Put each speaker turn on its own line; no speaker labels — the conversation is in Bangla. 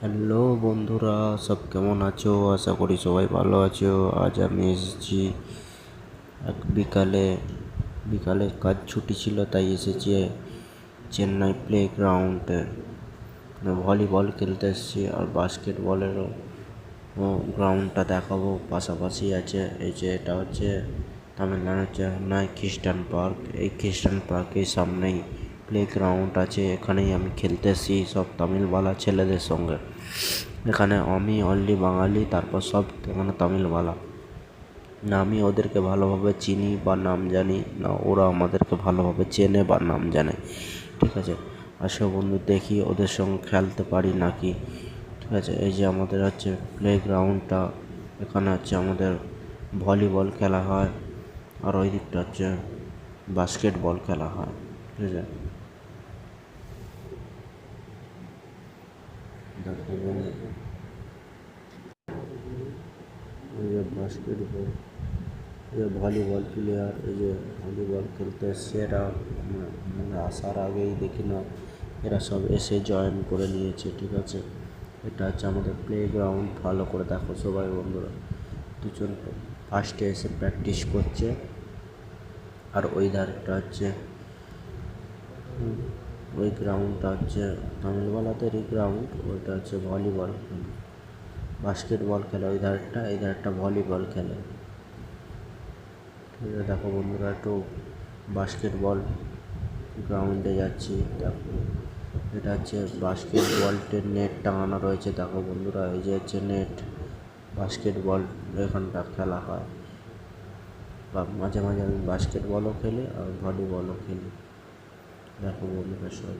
হ্যালো বন্ধুরা, সব কেমন আছো? আশা করি সবাই ভালো আছো। আজ আমি এসেছি বিকালে বিকালে কাজ ছুটি ছিল, তাই এসেছি চেন্নাই প্লে গ্রাউন্ডে ভলিবল খেলতে এসেছি। আর বাস্কেটবলেরও গ্রাউন্ডটা দেখাবো, পাশাপাশি আছে। এই যে এটা হচ্ছে তামিলনাড়ুর চেন্নাই খ্রিস্টান পার্ক। এই খ্রিস্টান পার্কের সামনেই প্লে গ্রাউন্ড আছে, এখানেই আমি খেলতে এসেছি সব তামিলবালা ছেলেদের সঙ্গে। এখানে আমি অনলি বাঙালি, তারপর সব এখানে তামিলবালা। না আমি ওদেরকে ভালোভাবে চিনি বা নাম জানি, না ওরা আমাদেরকে ভালোভাবে চেনে বা নাম জানে। ঠিক আছে, আসো বন্ধু, দেখি ওদের সঙ্গে খেলতে পারি নাকি। ঠিক আছে, এই যে আমাদের হচ্ছে প্লে গ্রাউন্ডটা, এখানে হচ্ছে আমাদের ভলিবল খেলা হয়, আর ওই দিকটা হচ্ছে বাস্কেটবল খেলা হয়। ঠিক আছে, দেখো বন্ধু, এই যে বাস্কেটবল, এই যে ভলিবল প্লেয়ার, এই যে ভলিবল খেলতে এসছে এরা। মানে আসার আগেই দেখি না এরা সব এসে জয়েন করে নিয়েছে। ঠিক আছে, এটা হচ্ছে আমাদের প্লে গ্রাউন্ড। ভালো করে দেখো সবাই বন্ধুরা, দুজন ফার্স্টে এসে প্র্যাকটিস করছে। আর ওই ধারটা হচ্ছে ওই গ্রাউন্ডটা হচ্ছে তামিলবালাদেরই গ্রাউন্ড। ওইটা হচ্ছে ভলিবল, বাস্কেটবল খেলে ওই ধারটা, এই ধারটা ভলিবল খেলে। ঠিক আছে, দেখো বন্ধুরা, একটু বাস্কেটবল গ্রাউন্ডে যাচ্ছি। দেখো এটা হচ্ছে বাস্কেটবলটির নেট টাঙানো রয়েছে। দেখো বন্ধুরা, এই যে হচ্ছে নেট, বাস্কেটবল এখানটা খেলা হয়। বা মাঝে মাঝে আমি বাস্কেটবলও খেলি আর ভলিবলও খেলি। দেখো বন্ধুরা সব